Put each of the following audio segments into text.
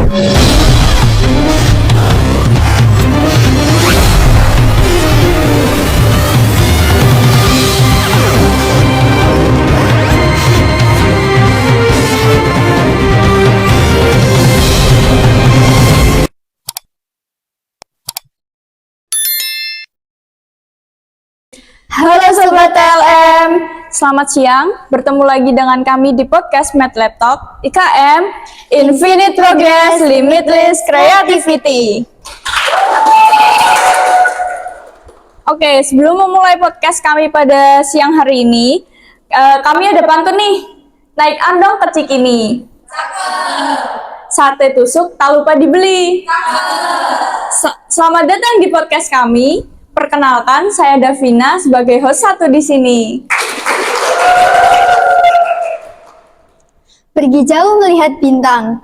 Halo Sobat TLM, selamat siang. Bertemu lagi dengan kami di podcast Math Laptop IKM Infinite Progress Limitless Creativity. Oke, sebelum memulai podcast kami pada siang hari ini, kami ada pantun nih. Naik andong ke Cikini. Sate tusuk tak lupa dibeli. Selamat datang di podcast kami. Perkenalkan, saya Davina sebagai host 1 di sini. Pergi jauh melihat bintang.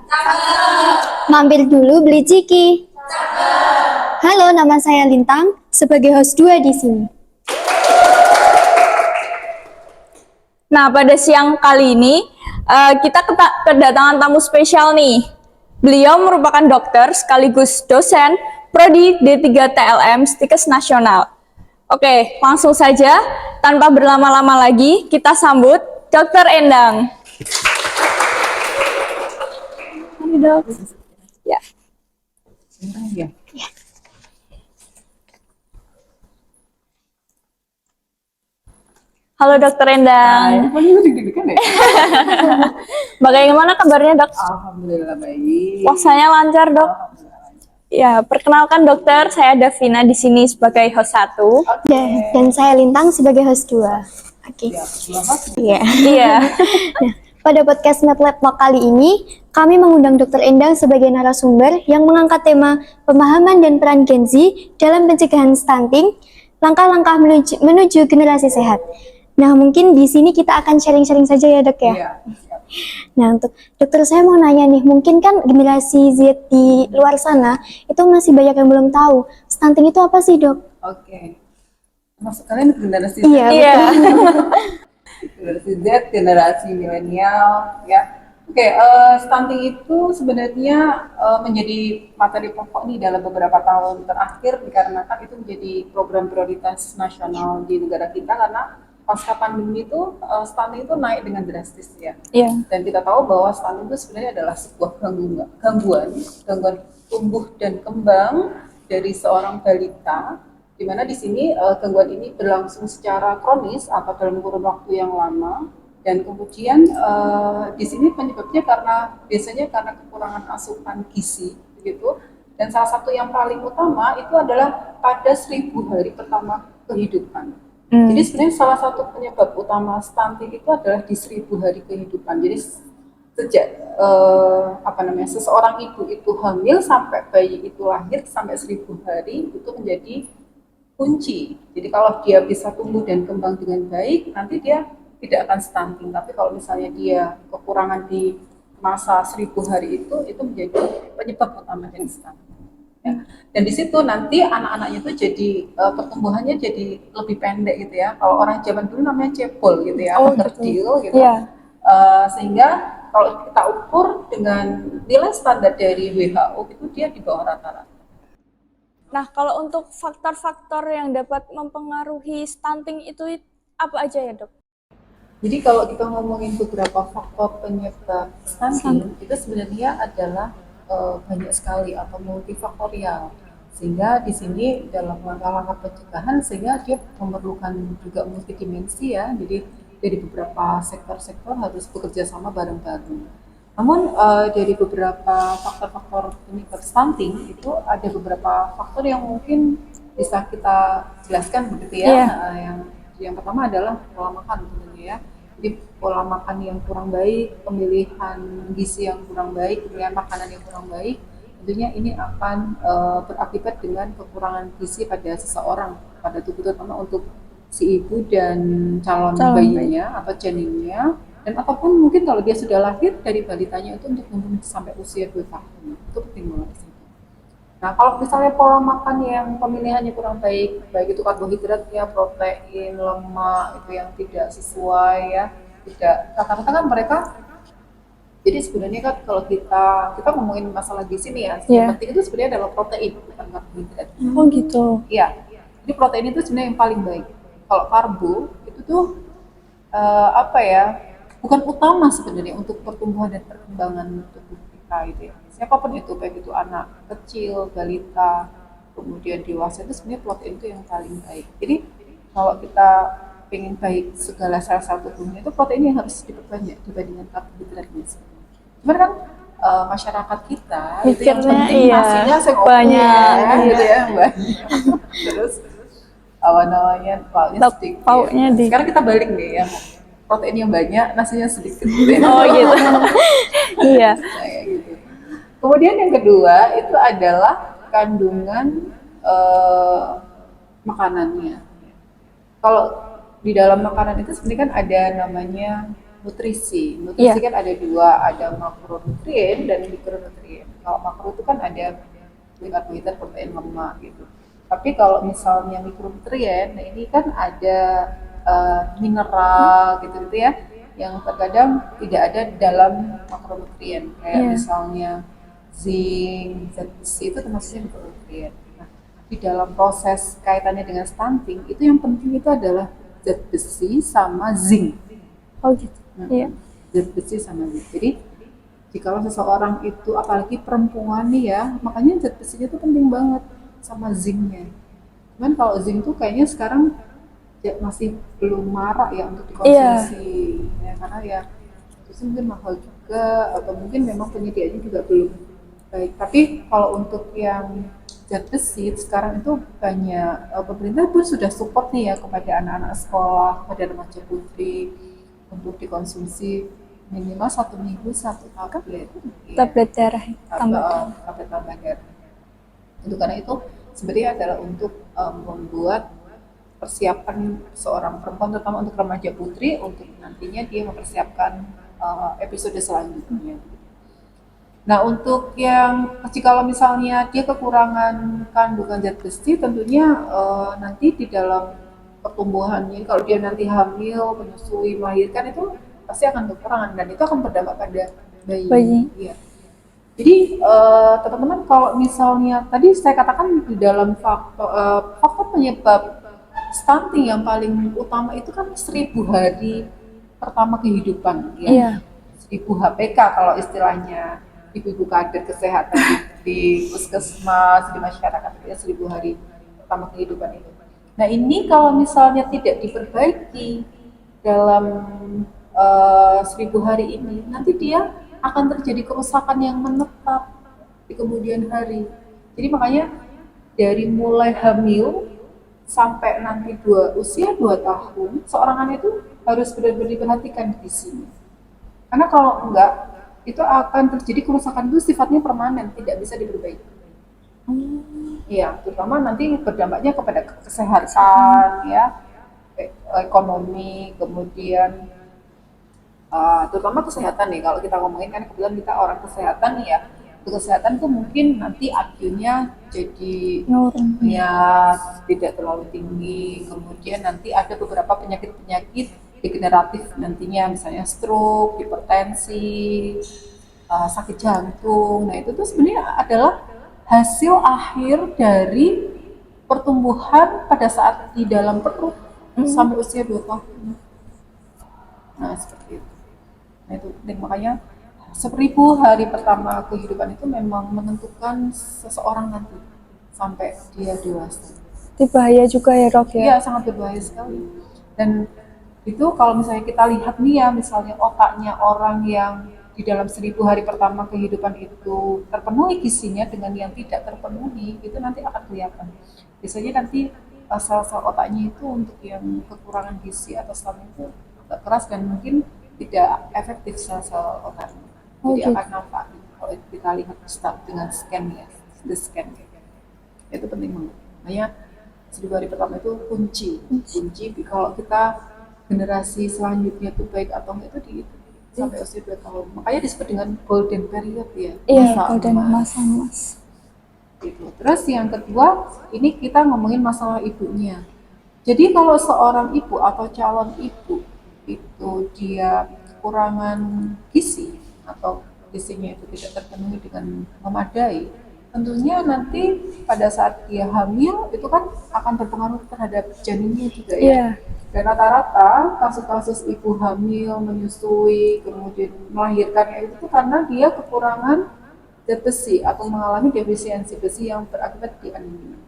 Mampir dulu beli ciki. Halo, nama saya Lintang sebagai host 2 di sini. Nah, pada siang kali ini kita kedatangan tamu spesial nih. Beliau merupakan dokter sekaligus dosen Prodi D3 TLM Stikes Nasional. Oke, langsung saja tanpa berlama-lama lagi kita sambut Dr. Endang. Hai dok. Ya. Halo Dr. Endang. Bagaimana kabarnya dok? Alhamdulillah baik. Puasanya lancar dok? Ya, perkenalkan dokter, saya Davina di sini sebagai host 1. Dan saya Lintang sebagai host 2. Oke. Iya. Iya. Nah, pada podcast Math Laptop kali ini, kami mengundang Dr. Endang sebagai narasumber yang mengangkat tema pemahaman dan peran Gen Z dalam pencegahan stunting, langkah-langkah menuju generasi sehat. Nah, mungkin di sini kita akan sharing-sharing saja ya dok ya. Iya. Nah, untuk dokter saya mau nanya nih, mungkin kan generasi Z di luar sana itu masih banyak yang belum tahu stunting itu apa sih dok? Oke. Maksud kalian generasi Z? Iya. Generasi Z, generasi milenial, ya. Oke, stunting itu sebenarnya menjadi materi pokok nih dalam beberapa tahun terakhir dikarenakan itu menjadi program prioritas nasional di negara kita karena pasca pandemi itu stunting itu naik dengan drastis ya. Iya. Dan kita tahu bahwa stunting itu sebenarnya adalah sebuah gangguan tumbuh dan kembang dari seorang balita, di mana di sini gangguan ini berlangsung secara kronis atau dalam kurun waktu yang lama, dan kemudian di sini penyebabnya biasanya karena kekurangan asupan gizi, begitu. Dan salah satu yang paling utama itu adalah pada 1000 hari pertama kehidupan. Jadi sebenarnya salah satu penyebab utama stunting itu adalah di 1000 hari kehidupan. Jadi sejak seseorang ibu itu hamil sampai bayi itu lahir sampai 1000 hari itu menjadi kunci. Jadi kalau dia bisa tumbuh dan kembang dengan baik, nanti dia tidak akan stunting. Tapi kalau misalnya dia kekurangan di masa 1000 hari itu menjadi penyebab utama dari stunting. Ya. Dan di situ nanti anak-anaknya itu jadi pertumbuhannya jadi lebih pendek gitu ya. Kalau orang zaman dulu namanya cepol gitu ya, kerdil gitu. Yeah. Sehingga kalau kita ukur dengan nilai standar dari WHO itu dia di bawah rata-rata. Nah, kalau untuk faktor-faktor yang dapat mempengaruhi stunting itu apa aja ya dok? Jadi kalau kita ngomongin beberapa faktor penyebab stunting itu sebenarnya adalah banyak sekali atau multifaktorial, sehingga di sini dalam langkah-langkah pencegahan sehingga dia memerlukan juga multidimensi ya. Jadi dari beberapa sektor-sektor harus bekerja sama bareng-bareng. Namun dari beberapa faktor-faktor penyebab stunting itu ada beberapa faktor yang mungkin bisa kita jelaskan begitu ya. Yang pertama adalah pola makan tentunya ya. Jadi pola makan yang kurang baik, pemilihan gizi yang kurang baik, pemilihan makanan yang kurang baik, tentunya ini akan berakibat dengan kekurangan gizi pada seseorang, pada tubuh, terutama untuk si ibu dan calon bayinya atau janinnya, dan ataupun mungkin kalau dia sudah lahir dari balitanya itu untuk menunggu sampai usia 2 tahun, itu penting banget di sini. Nah, kalau misalnya pola makan yang pemilihannya kurang baik, baik itu karbohidratnya, protein, lemak itu yang tidak sesuai ya, rata-rata kan mereka Jadi sebenarnya kan kalau kita ngomongin masalah gizi nih ya, Iya. yang penting itu sebenarnya adalah protein, bukan karbohidrat. Oh gitu. Iya. Jadi protein itu sebenarnya yang paling baik. Kalau karbo itu tuh apa ya? Bukan utama sebenarnya untuk pertumbuhan dan perkembangan tubuh kita gitu ya. Siapapun itu, baik itu anak kecil, balita, kemudian dewasa, itu sebenarnya protein itu yang paling baik. Jadi kalau kita pengen baik segala sel-sel tubuhnya itu protein yang harus diperbanyak dibandingkan karbohidratnya. Cuman kan masyarakat kita itu yang Mikirnya penting iya, nasinya banyak, gitu ya, banyak. Terus namanya lauknya Lauk sedikit. pauknya dikit. Sekarang kita balik nih ya, protein yang banyak, nasinya sedikit. Oh gitu. Iya. Kayak gitu. Kemudian yang kedua itu adalah kandungan makanannya. Kalau di dalam makanan itu sebenarnya kan ada namanya nutrisi. Nutrisi Iya. kan ada dua, ada makronutrien dan mikronutrien. Kalau makro itu kan ada karbohidrat, protein, lemak gitu. Tapi kalau misalnya mikronutrien, nah ini kan ada mineral gitu-gitu ya, yang terkadang tidak ada dalam makronutrien. Kayak Iya. misalnya zinc, zat besi itu termasuknya mikronutrien. Nah, di dalam proses kaitannya dengan stunting itu yang penting itu adalah zat besi sama zinc. Oh gitu. Iya. Zat besi sama zinc. Jadi jikalau seseorang itu apalagi perempuan nih ya, makanya zat besinya itu penting banget sama zincnya. Cuman kalau zinc tuh kayaknya sekarang ya masih belum marak ya untuk dikonsumsi, ya, karena ya itu mungkin mahal juga atau mungkin memang penyediaannya juga belum baik. Tapi kalau untuk yang zat besi sekarang itu banyak, pemerintah pun sudah support nih ya kepada anak-anak sekolah, kepada remaja putri untuk dikonsumsi minimal 1 minggu 1 tablet. Tablet darah tambah. Tablet tambah darah. Itu karena itu sebenarnya adalah untuk membuat persiapan seorang perempuan, terutama untuk remaja putri, untuk nantinya dia mempersiapkan episode selanjutnya. Nah, untuk yang jikalau misalnya dia kekurangan kandungan zat besi, tentunya nanti di dalam pertumbuhannya, kalau dia nanti hamil, menyusui, melahirkan itu pasti akan kekurangan dan itu akan berdampak pada bayi. Bayi. Iya. Jadi teman-teman kalau misalnya tadi saya katakan di dalam faktor penyebab stunting yang paling utama itu kan 1000 hari pertama kehidupan ya. Iya. 1000 HPK kalau istilahnya ibu-ibu kader kesehatan di puskesmas, di masyarakat ya, 1000 hari pertama kehidupan itu. Nah ini kalau misalnya tidak diperbaiki dalam 1000 hari ini, nanti dia akan terjadi kerusakan yang menetap di kemudian hari. Jadi makanya dari mulai hamil sampai nanti usia 2 tahun, seorang anak itu harus benar-benar diperhatikan di sini. Karena kalau enggak, itu akan terjadi kerusakan itu sifatnya permanen, tidak bisa diperbaiki. Iya, terutama nanti berdampaknya kepada kesehatan, ya, ekonomi, kemudian terutama kesehatan nih. Kalau kita ngomongin kan kebetulan kita orang kesehatan nih ya. Untuk kesehatan tuh mungkin nanti IQ-nya jadi Nurun. ya tidak terlalu tinggi. Kemudian nanti ada beberapa penyakit-penyakit degeneratif nantinya, misalnya stroke, hipertensi, sakit jantung. Nah itu tuh sebenarnya adalah hasil akhir dari pertumbuhan pada saat di dalam perut sampai usia 2 tahun. Nah seperti itu. Nah itu penting, makanya 1000 hari pertama kehidupan itu memang menentukan seseorang nanti sampai dia dewasa. Itu bahaya juga ya dok ya? Iya, sangat berbahaya sekali. Dan itu kalau misalnya kita lihat nih ya, misalnya otaknya orang yang di dalam 1000 hari pertama kehidupan itu terpenuhi gizinya dengan yang tidak terpenuhi, itu nanti akan kelihatan. Biasanya nanti sel-sel otaknya itu untuk yang kekurangan gizi atau stunting itu agak keras dan mungkin tidak efektif sel-sel otaknya. Jadi akan nampak kalau kita lihat dengan scan ya, the scan. Itu penting banget. Makanya 1000 hari pertama itu kunci kalau kita generasi selanjutnya itu baik atau enggak itu sampai usia 2 tahun. Makanya disebut dengan golden period ya. Iya, golden masa emas. Gitu. Terus yang kedua, ini kita ngomongin masalah ibunya. Jadi kalau seorang ibu atau calon ibu itu dia kekurangan gizi, atau gizinya itu tidak terpenuhi dengan memadai, tentunya nanti pada saat dia hamil itu kan akan berpengaruh terhadap janinnya juga ya. Iya. Dan rata-rata kasus-kasus ibu hamil, menyusui, kemudian melahirkannya itu karena dia kekurangan zat besi atau mengalami defisiensi besi yang berakibat di anemia.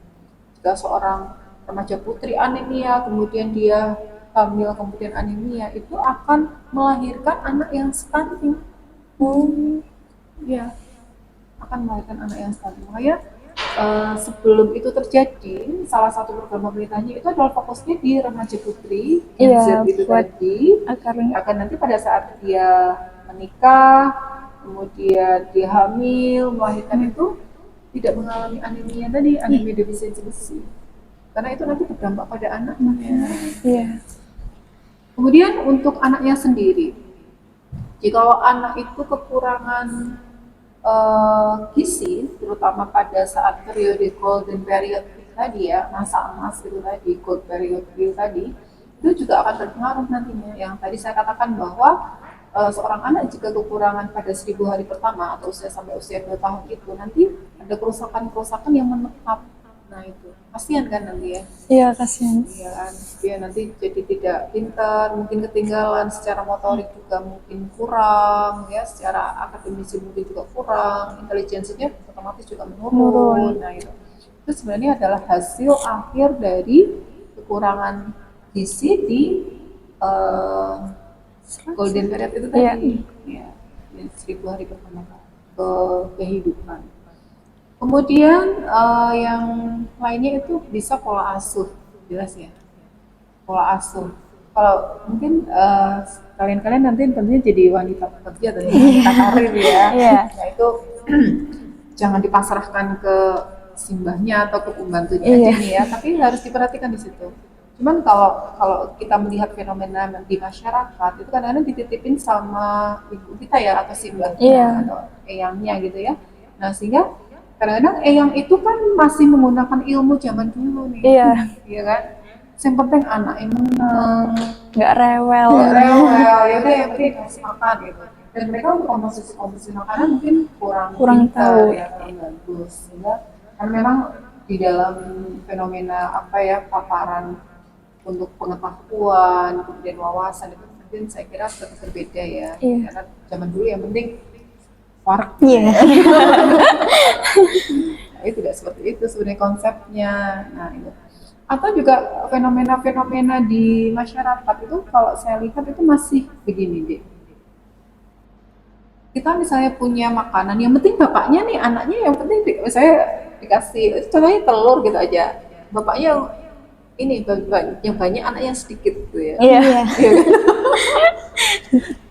Jika seorang remaja putri anemia, kemudian dia hamil, kemudian anemia, itu akan melahirkan anak yang stunting. Ya, akan melahirkan anak yang stunting. Makanya sebelum itu terjadi, salah satu program pemerintahnya itu adalah fokusnya di remaja putri yang Iya, Z itu buat tadi, agar nanti pada saat dia menikah, kemudian dia hamil, melahirkan itu tidak mengalami anemia tadi, anemia defisiensi besi. Karena itu nanti berdampak pada anaknya. Iya. Kemudian untuk anaknya sendiri, jika anak itu kekurangan gizi, terutama pada saat periode golden period tadi ya, masa emas itu tadi, gold period itu tadi, itu juga akan berpengaruh nantinya. Yang tadi saya katakan bahwa seorang anak jika kekurangan pada 1000 hari pertama atau usia sampai usia 2 tahun itu, nanti ada kerusakan-kerusakan yang menetap. Nah itu, kasihan kan nanti ya. Iya, kasihan. Iya kan, dia nanti jadi tidak pintar, mungkin ketinggalan secara motorik juga mungkin kurang, ya secara akademisi mungkin juga kurang, intelijensinya otomatis juga menurun. Nah itu sebenarnya adalah hasil akhir dari kekurangan gizi di golden period itu tadi, ya, 1000 hari pertama kehidupan. Kemudian yang lainnya itu bisa pola asuh, jelas ya, pola asuh. Kalau mungkin kalian nanti tentunya jadi wanita pekerja atau wanita karir ya, nah itu jangan dipasrahkan ke simbahnya atau ke pembantunya aja nih ya, tapi harus diperhatikan di situ. Cuman kalau kita melihat fenomena di masyarakat itu kadang-kadang dititipin sama ibu kita ya atau simbahnya atau eyangnya gitu ya. Nah sehingga kadang-kadang eyang itu kan masih menggunakan ilmu zaman dulu nih, iya kan? Yang penting anak yang menang, nggak rewel, ya udah yang penting kasih makan gitu. Dan mereka untuk komposisi makanan mungkin kurang tahu ya, kurang bagus. Sehingga kan memang di dalam fenomena paparan untuk pengetahuan, kemudian wawasan itu mungkin saya kira tetap berbeda ya. Karena zaman dulu yang penting warak. Itu tidak seperti itu sebenarnya konsepnya. Nah itu. Atau juga fenomena-fenomena di masyarakat itu kalau saya lihat itu masih begini deh. Kita misalnya punya makanan, yang penting bapaknya nih, anaknya yang penting saya dikasih, contohnya telur gitu aja. Bapaknya ini yang banyak, anaknya sedikit gitu ya.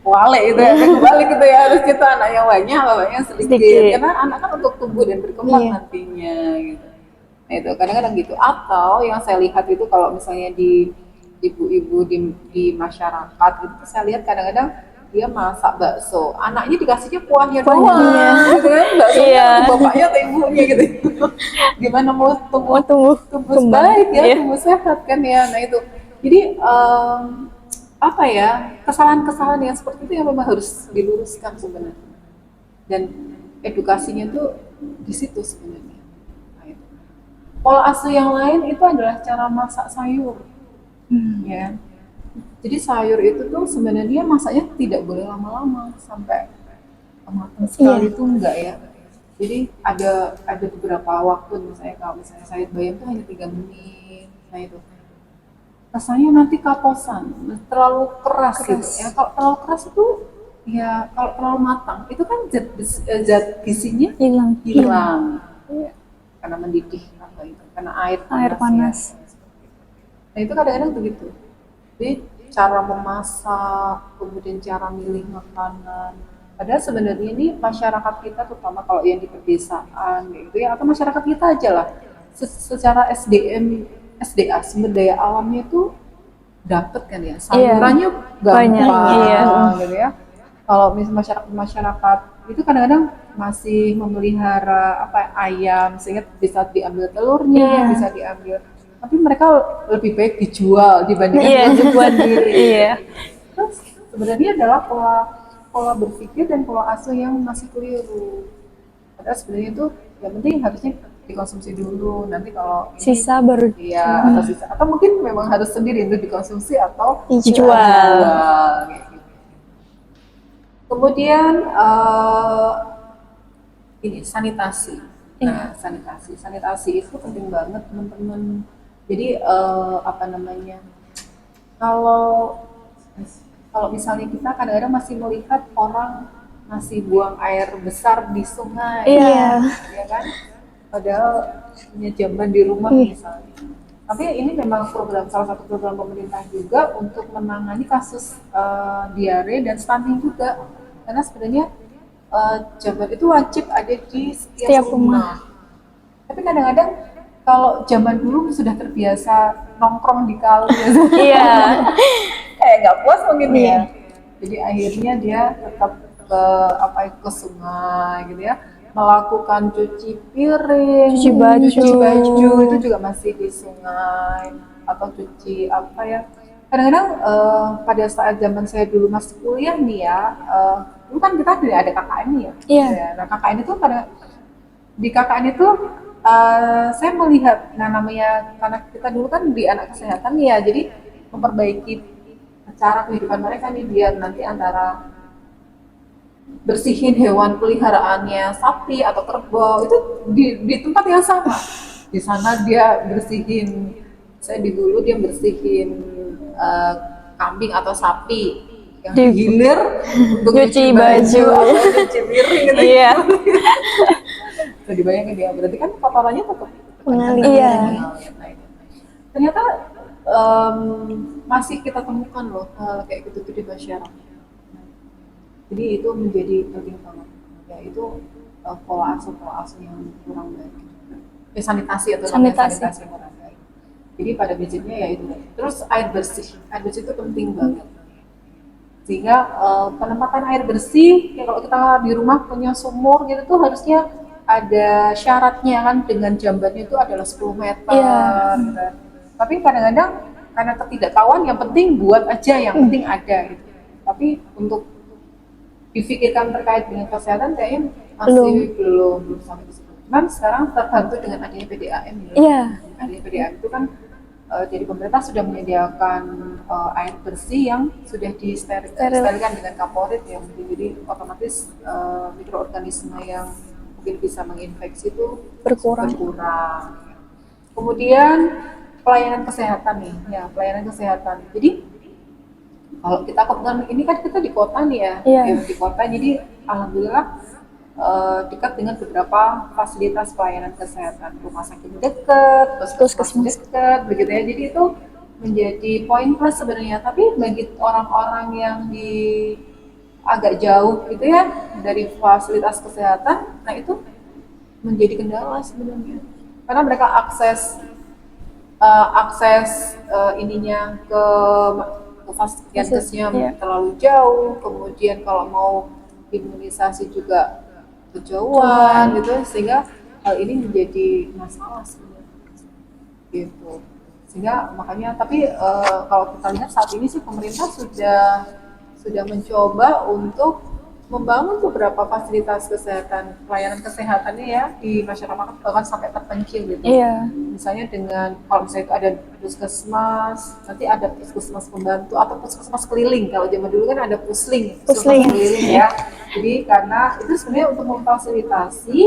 Wale itu ya, kebalik gitu ya, harus kita anak yang banyak, bapaknya sedikit. Karena anak kan untuk tumbuh dan berkembang nantinya gitu. Nah itu kadang-kadang gitu. Atau yang saya lihat itu kalau misalnya di ibu-ibu di masyarakat itu saya lihat kadang-kadang dia masak bakso, anaknya dikasihnya kuahnya doang, gitu kan, baksonya bapaknya atau ibunya gitu. Gimana mau tumbuh baik ya, tumbuh sehat kan ya. Nah itu, jadi kesalahan-kesalahan yang seperti itu yang memang harus diluruskan sebenarnya. Dan edukasinya tuh di situ sebenarnya. Nah, itu. Pola asuh yang lain itu adalah cara masak sayur, ya. Jadi sayur itu tuh sebenarnya masaknya tidak boleh lama-lama sampai matang sekali itu enggak ya. Jadi ada beberapa waktu misalnya kalau misalnya sayur bayam itu hanya 3 menit. Nah itu rasanya nanti kaposan, terlalu keras. Gitu ya. Kalau terlalu keras itu ya, kalau terlalu matang itu kan zat gizinya hilang. Karena mendidih karena air panas. Ya. Nah itu kadang-kadang begitu. Jadi cara memasak, kemudian cara milih makanan. Padahal sebenarnya ini masyarakat kita, terutama kalau yang di pedesaan gitu ya, atau masyarakat kita aja lah, secara SDA, sumber daya alamnya itu dapat kan ya, sayurannya gampang gitu ya. Kalau misalnya masyarakat itu kadang-kadang masih memelihara ayam sehingga bisa diambil telurnya, bisa diambil. Tapi mereka lebih baik dijual dibandingkan dibuat sendiri. Terus sebenarnya adalah pola berpikir dan pola asuh yang masih keliru. Padahal sebenarnya itu yang penting harusnya dikonsumsi dulu, nanti kalau ini Sisa baru iya atau sisa atau mungkin memang harus sendiri itu dikonsumsi atau dijual. kayak gitu. Kemudian ini sanitasi. Nah, sanitasi itu penting banget teman-teman. Jadi apa namanya? Kalau kalau misalnya kita kadang-kadang masih melihat orang masih buang air besar di sungai, Iya. ya kan? Padahal punya jamban di rumah misalnya. Tapi ini memang salah satu program pemerintah juga untuk menangani kasus diare dan stunting juga. Karena sebenarnya jamban itu wajib ada di setiap rumah. Tapi kadang-kadang kalau zaman dulu sudah terbiasa nongkrong di kali, Iya. kayak nggak puas mungkin ya. Jadi akhirnya dia tetap ke sungai gitu ya, melakukan cuci piring, Cuci baju. itu juga masih di sungai atau cuci apa ya. Kadang-kadang pada saat zaman saya dulu masih kuliah nih ya, dulu kan kita tidak ada KKN nih ya. Iya. Ya, nah KKN itu di KKN itu saya melihat, nah namanya karena kita dulu kan di anak kesehatan ya, jadi memperbaiki cara kehidupan mereka nih biar nanti antara bersihin hewan peliharaannya sapi atau kerbau itu di tempat yang sama. Di sana dia bersihin, saya di hulu dia bersihin kambing atau sapi, yang digilir untuk Nyuci baju. atau nyuci piring gitu. Iya. Bisa dibayangin ya, berarti kan kotorannya tetap Mengalir. Iya. Nah, itu. Ternyata masih kita temukan loh hal kayak gitu di masyarakat. Jadi itu menjadi penting banget, yaitu pola asuh yang kurang baik. Sanitasi atau namanya sanitasi yang kurang baik. Jadi pada prinsipnya ya itu. Terus air bersih itu penting banget. Sehingga penempatan air bersih, ya kalau kita di rumah punya sumur gitu tuh harusnya ada syaratnya kan, dengan jambannya itu adalah 10 meter. Gitu. Tapi kadang-kadang karena ketidaktahuan, yang penting buat aja, yang penting ada gitu. Tapi untuk difikirkan terkait dengan kesehatan kayaknya masih belum sampai di situ. Cuman sekarang terbantu dengan adanya PDAM ya. Iya. Adanya PDAM itu kan jadi pemerintah sudah menyediakan air bersih yang sudah disterilkan dengan kaporit ya. Jadi otomatis mikroorganisme yang mungkin bisa menginfeksi itu berkurang. Kemudian pelayanan kesehatan nih, ya pelayanan kesehatan. Jadi kalau kita kebetulan ini kan kita di kota nih ya, di kota, jadi alhamdulillah dekat dengan beberapa fasilitas pelayanan kesehatan, rumah sakit dekat, puskesmas dekat, begitu ya. Jadi itu menjadi poin plus sebenarnya. Tapi bagi orang-orang yang di agak jauh gitu ya dari fasilitas kesehatan, nah itu menjadi kendala sebenarnya, karena mereka akses ininya ke fasilitasnya terlalu jauh, kemudian kalau mau imunisasi juga kejauhan gitu, sehingga hal ini menjadi masalah sebenarnya gitu. Sehingga makanya, tapi kalau kita lihat saat ini sih pemerintah sudah mencoba untuk membangun beberapa fasilitas kesehatan, pelayanan kesehatannya ya di masyarakat, bahkan sampai terpencil gitu. Misalnya dengan, kalau misalnya itu ada puskesmas, nanti ada puskesmas pembantu atau puskesmas keliling. Kalau zaman dulu kan ada puskesmas keliling ya. Jadi karena itu sebenarnya untuk memfasilitasi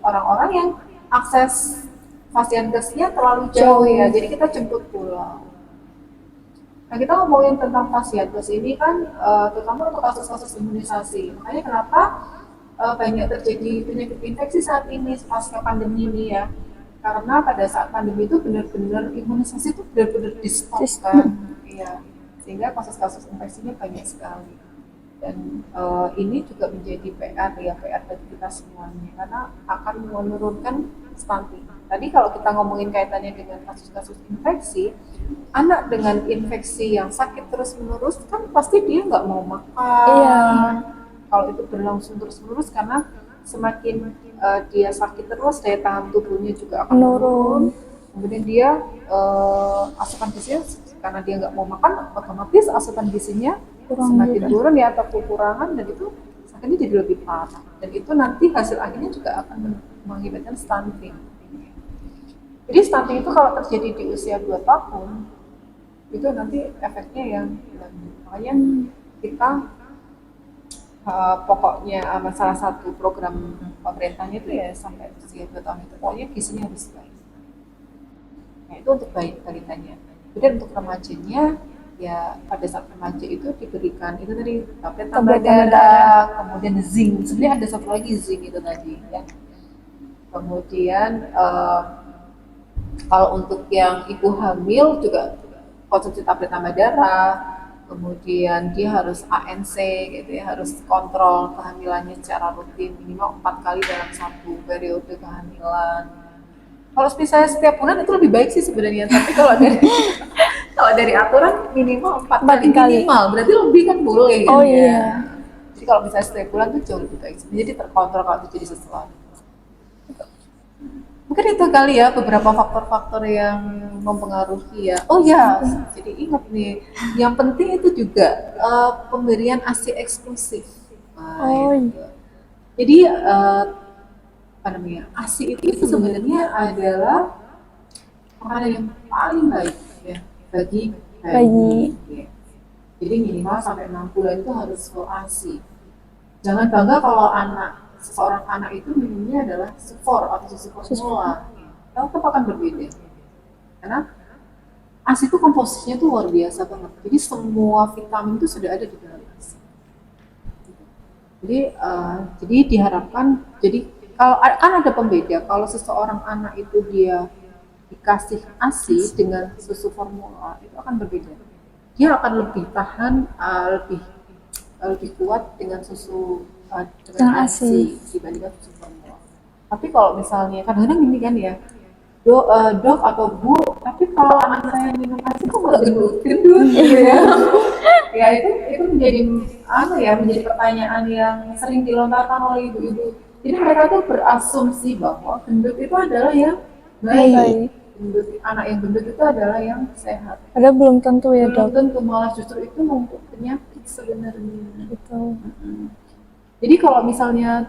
orang-orang yang akses fasilitasnya terlalu jauh ya. Jadi kita jemput pulang. Nah, kita ngomongin tentang fasilitas ini kan terutama untuk kasus-kasus imunisasi. Makanya kenapa banyak terjadi penyakit infeksi saat ini pasca pandemi ini ya. Karena pada saat pandemi itu benar-benar imunisasi itu benar-benar di-stop kan. Iya. Sehingga kasus-kasus infeksinya banyak sekali. Dan ini juga menjadi PR bagi kita semuanya, karena akan menurunkan stunting. Tadi kalau kita ngomongin kaitannya dengan kasus-kasus infeksi, anak dengan infeksi yang sakit terus-menerus kan pasti dia nggak mau makan. Kalau itu berlangsung terus-menerus, karena semakin dia sakit terus, daya tahan tubuhnya juga akan menurun. Kemudian dia asupan gizinya, karena dia nggak mau makan, otomatis asupan gizinya semakin turun ya atau kekurangan, dan itu sakitnya jadi lebih parah, dan itu nanti hasil akhirnya juga akan mengakibatkan stunting. Jadi stunting itu kalau terjadi di usia 2 tahun itu nanti efeknya yang lanjut. Makanya kita pokoknya salah satu program pemerintahnya itu ya sampai usia 2 tahun itu pokoknya gizinya harus baik. Nah itu untuk balitanya. Kemudian untuk remajanya ya pada saat remaja itu diberikan itu tadi tablet tambah darah, kemudian zinc. Sebenarnya ada satu lagi zinc itu tadi ya. Kemudian kalau untuk yang ibu hamil juga konsumsi tablet tambah darah, kemudian dia harus ANC gitu ya, harus kontrol kehamilannya secara rutin minimal 4 kali dalam satu periode kehamilan. Kalau misalnya setiap bulan itu lebih baik sih sebenarnya, tapi kalau dari aturan minimal 4 kali minimal, berarti lebih kan boleh kan Oh ya. iya. Jadi kalau misalnya setiap bulan tuh jauh lebih baik. Jadi terkontrol kalau itu jadi sesuatu. Mungkin itu kali ya beberapa faktor-faktor yang mempengaruhi ya. Oh ya, jadi ingat nih, yang penting itu juga pemberian ASI eksklusif. Oh, Itu. Jadi apa namanya, ASI itu sebenarnya adalah makanan yang paling baik ya bagi bayi. Ya. Jadi minimal sampai 6 bulan itu harus full ASI. Jangan bangga kalau seseorang anak itu minumnya adalah sufor atau susu formula. Tetap akan berbeda. Karena ASI itu komposisinya tuh luar biasa banget. Jadi semua vitamin itu sudah ada di dalam ASI. Jadi diharapkan, jadi kalau kan ada pembeda, kalau seseorang anak itu dia dikasih ASI dengan susu formula itu akan berbeda. Dia akan lebih tahan, lebih kuat dengan susu dengan ASI dibandingkan susu formula. Tapi kalau misalnya kadang-kadang gini kan ya, dok atau bu, tapi kalau anak saya minum ASI kok nggak gendut gitu ya. Ya itu menjadi pertanyaan yang sering dilontarkan oleh ibu-ibu. Jadi mereka tuh berasumsi bahwa gendut itu adalah yang baik. Anak yang gendut itu adalah yang sehat. Ada belum tentu ya Belum dok. tentu, malah justru itu membuat penyakit sebenarnya. Gitu. Jadi kalau misalnya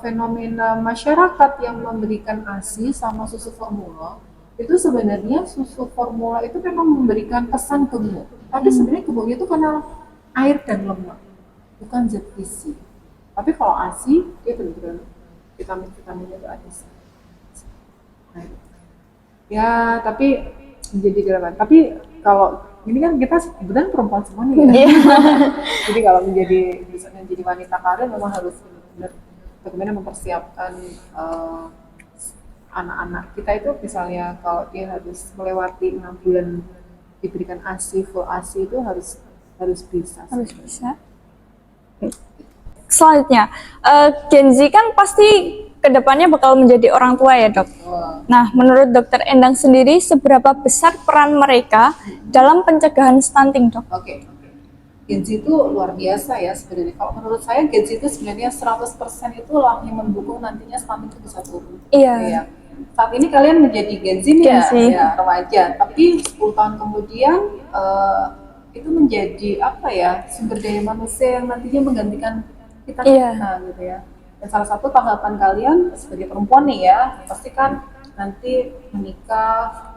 fenomena masyarakat yang memberikan ASI sama susu formula, itu sebenarnya susu formula itu memang memberikan kesan gemuk. Tapi sebenarnya gemuknya itu karena air dan lemak, bukan zat gizi. Tapi kalau ASI, dia benar-benar vitamin-vitaminnya itu ada. Nah, ya, tapi menjadi relevan. Tapi kalau ini kan kita kebetulan perempuan semua nih ya. Jadi kalau bisa menjadi wanita karir memang harus benar-benar bagaimana mempersiapkan anak-anak kita itu, misalnya kalau dia harus melewati 6 bulan diberikan ASI, full ASI itu harus bisa. Harus bisa. Selanjutnya, Gen Z kan pasti kedepannya bakal menjadi orang tua ya dok. Nah, menurut Dokter Endang sendiri, seberapa besar peran mereka dalam pencegahan stunting dok? Oke. Gen Z itu luar biasa ya sebenarnya. Kalau menurut saya Gen Z itu sebenarnya 100% itulah yang mendukung nantinya stunting itu bisa turun. Iya. Ya. Saat ini kalian menjadi Gen Z ya remaja, tapi 10 tahun kemudian itu menjadi sumber daya manusia yang nantinya menggantikan kita gitu ya. Dan salah satu tanggapan kalian sebagai perempuan nih ya, pasti kan nanti menikah,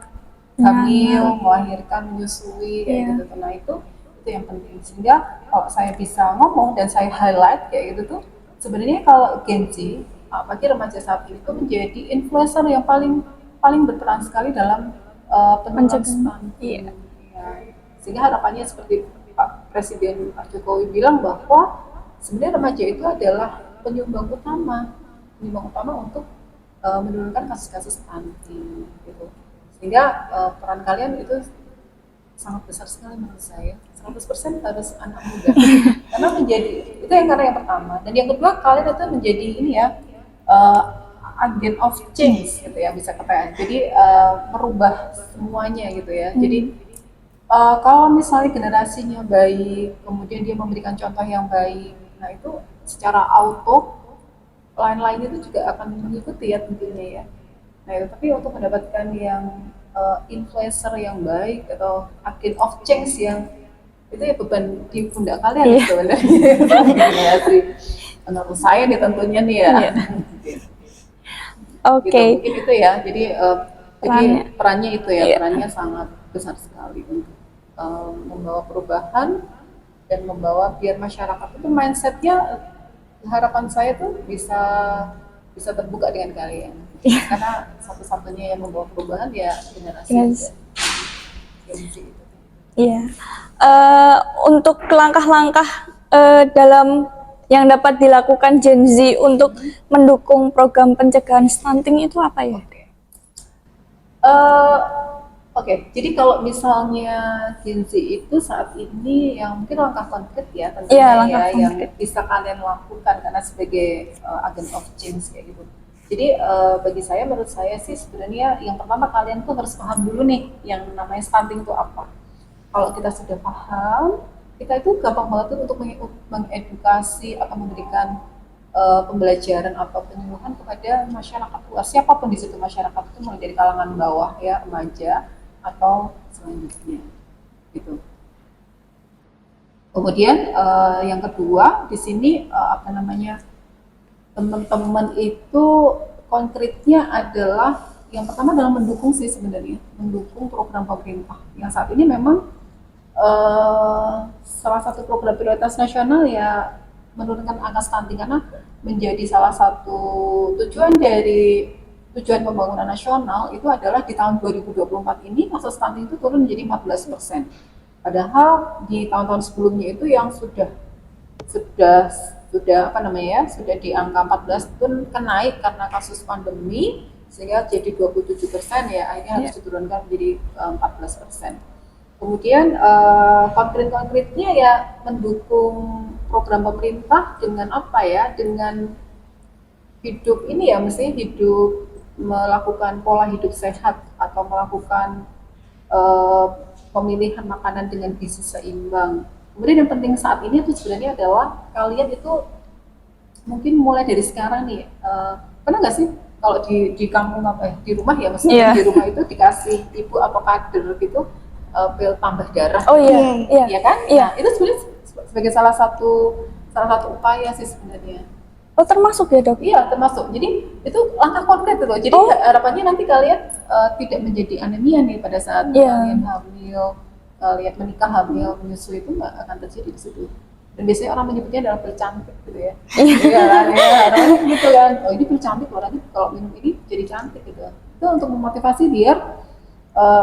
hamil, melahirkan, menyusui kayak gitu. Nah itu yang penting. Sehingga kalau saya bisa ngomong dan saya highlight kayak gitu tuh, sebenarnya kalau Gen Z, apalagi remaja saat ini itu menjadi influencer yang paling berperan sekali dalam penurunan stunting. Ya. Sehingga harapannya seperti Pak Presiden Pak Jokowi bilang bahwa sebenarnya remaja itu adalah penyumbang utama untuk menurunkan kasus-kasus stunting gitu. Sehingga peran kalian itu sangat besar sekali menurut saya. 100% harus anak muda. Karena karena yang pertama. Dan yang kedua, kalian itu menjadi agent of change gitu ya, bisa katakan. Jadi merubah semuanya gitu ya. Jadi kalau misalnya generasinya baik, kemudian dia memberikan contoh yang baik, nah itu secara auto lain-lain itu juga akan mengikuti ya tentunya ya. Nah itu, tapi untuk mendapatkan yang influencer yang baik atau agent of change yang itu ya beban di pundak kalian sebenarnya. Sih menurut saya nih tentunya nih ya. Oke. Gitu, mungkin itu ya. Jadi perannya itu ya, perannya sangat besar sekali untuk membawa perubahan dan membawa biar masyarakat itu mindsetnya, harapan saya tuh bisa terbuka dengan kalian. Karena satu-satunya yang membawa perubahan ya generasi muda. Iya. Untuk langkah-langkah dalam yang dapat dilakukan Gen Z untuk mendukung program pencegahan stunting itu apa ya? Oke, jadi kalau misalnya Gen Z itu saat ini yang mungkin langkah konkret ya tentunya yang bisa kalian lakukan karena sebagai agent of change kayak gitu. Jadi menurut saya sih sebenarnya yang pertama kalian tuh harus paham dulu nih yang namanya stunting itu apa. Kalau kita sudah paham, kita itu gampang banget tuh untuk mengedukasi atau memberikan pembelajaran atau penyuluhan kepada masyarakat luas, siapapun di situ masyarakat itu mulai dari kalangan bawah ya, remaja atau selanjutnya gitu. Kemudian yang kedua di sini teman-teman itu konkretnya adalah yang pertama dalam mendukung sih sebenarnya, mendukung program pemerintah yang saat ini memang salah satu program prioritas nasional ya menurunkan angka stunting karena menjadi salah satu tujuan pembangunan nasional itu adalah di tahun 2024 ini kasus stunting itu turun menjadi 14%. Padahal di tahun-tahun sebelumnya itu yang sudah di angka 14 pun naik karena kasus pandemi sehingga jadi 27% ya akhirnya harus diturunkan menjadi 14%. Kemudian konkretnya ya mendukung program pemerintah dengan apa ya, dengan hidup ini ya mesti hidup melakukan pola hidup sehat atau melakukan pemilihan makanan dengan gizi seimbang. Kemudian yang penting saat ini tuh sebenarnya adalah kalian itu mungkin mulai dari sekarang nih pernah nggak sih kalau di kampung di rumah ya maksudnya di rumah itu dikasih ibu atau kader gitu pil tambah darah. Oh iya, iya kan? Nah, itu sebenarnya sebagai salah satu upaya sih sebenarnya. Oh termasuk ya dok? Iya termasuk. Jadi itu langkah konkret loh. Jadi harapannya nanti kalian tidak menjadi anemia nih pada saat kalian hamil, kalian menikah hamil, menyusui itu nggak akan terjadi di situ. Dan biasanya orang menyebutnya dalam pil cantik gitu ya. Iya kan? Harapannya gitu kan. Oh ini pil cantik loh, nanti kalau minum ini jadi cantik gitu. Itu untuk memotivasi biar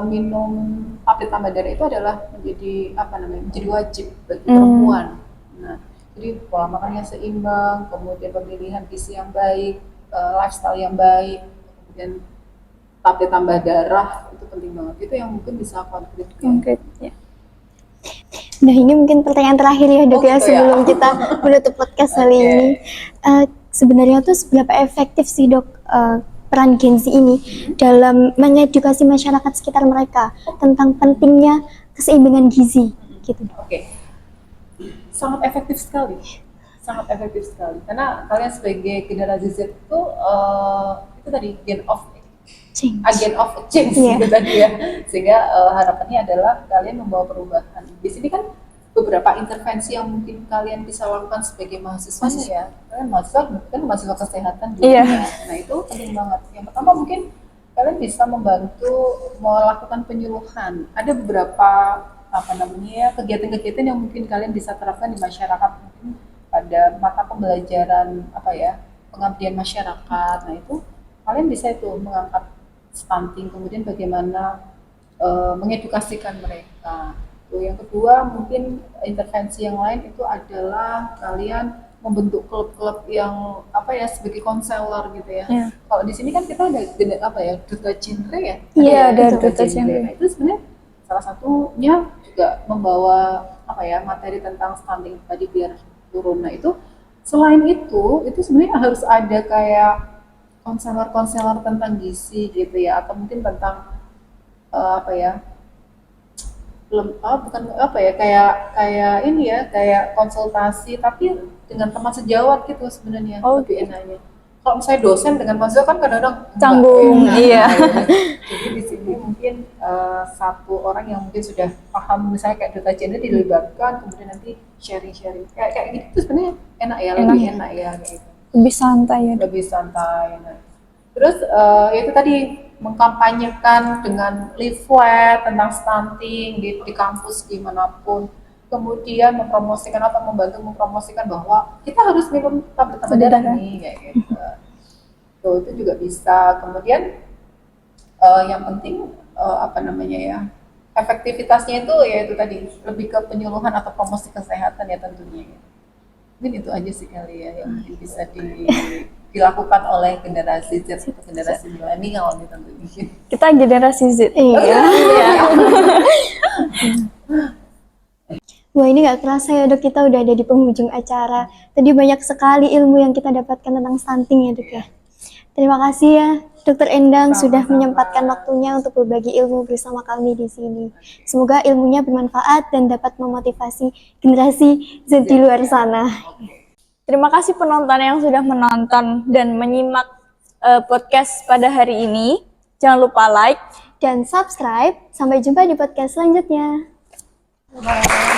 minum tablet tambah darah itu adalah menjadi wajib bagi perempuan. Nah, jadi pola makannya seimbang, kemudian pemilihan gizi yang baik, lifestyle yang baik, kemudian tablet tambah darah itu penting banget. Itu yang mungkin bisa konkret ya. Nah ini mungkin pertanyaan terakhir ya dok sebelum kita menutup podcast kali ini. Sebenarnya tuh seberapa efektif sih dok peran Gen Z ini dalam mengedukasi masyarakat sekitar mereka tentang pentingnya keseimbangan gizi gitu. Oke. Sangat efektif sekali. Karena kalian sebagai generasi Z itu tadi agent of change gitu tadi ya. Sehingga harapannya adalah kalian membawa perubahan. Di sini kan beberapa intervensi yang mungkin kalian bisa lakukan sebagai mahasiswa ya. Kalian mahasiswa kesehatan juga. Nah, itu penting banget. Yang pertama mungkin kalian bisa membantu melakukan penyuluhan. Ada beberapa kegiatan-kegiatan yang mungkin kalian bisa terapkan di masyarakat mungkin pada mata pembelajaran pengabdian masyarakat. Nah, itu kalian bisa itu mengangkat stunting, kemudian bagaimana mengedukasikan mereka. Yang kedua mungkin intervensi yang lain itu adalah kalian membentuk klub-klub yang sebagai konselor gitu ya. Kalau di sini kan kita ada duta genre ya. Iya, ada duta genre. Nah, itu sebenarnya salah satunya juga membawa materi tentang stunting tadi biar turun. Nah, itu selain itu sebenarnya harus ada kayak konselor tentang gizi gitu ya, atau mungkin tentang kayak konsultasi tapi dengan teman sejawat gitu sebenarnya lebih enaknya. kalau misalnya dosen dengan mahasiswa kan kadang-kadang nggak Canggung, enak. iya. Jadi di sini mungkin satu orang yang mungkin sudah paham, misalnya kayak duta gender dilibatkan, kemudian nanti sharing-sharing kayak gitu tuh sebenarnya enak ya, lebih enak ya kayak gitu. Lebih santai ya. Lebih santai. Nah, terus ya itu tadi mengkampanyekan dengan leaflet tentang stunting di kampus dimanapun, kemudian mempromosikan atau membantu mempromosikan bahwa kita harus minum tablet tambah darah nih kayak gitu. Tuh, itu juga bisa. Kemudian yang penting apa namanya ya, efektivitasnya itu ya itu tadi lebih ke penyuluhan atau promosi kesehatan ya tentunya. Mungkin itu aja sih kali ya yang mungkin bisa dilakukan oleh generasi Z atau generasi milenial nih tentunya. Kita generasi Z. Iya. Iya. Wah, ini gak kerasa ya dok, kita udah ada di penghujung acara. Tadi banyak sekali ilmu yang kita dapatkan tentang stunting ya dok ya. Terima kasih ya Dokter Endang sudah menyempatkan waktunya untuk berbagi ilmu bersama kami di sini. Semoga ilmunya bermanfaat dan dapat memotivasi generasi Z di luar sana. Terima kasih penonton yang sudah menonton dan menyimak podcast pada hari ini. Jangan lupa like Dan subscribe. Sampai jumpa di podcast selanjutnya. Bye.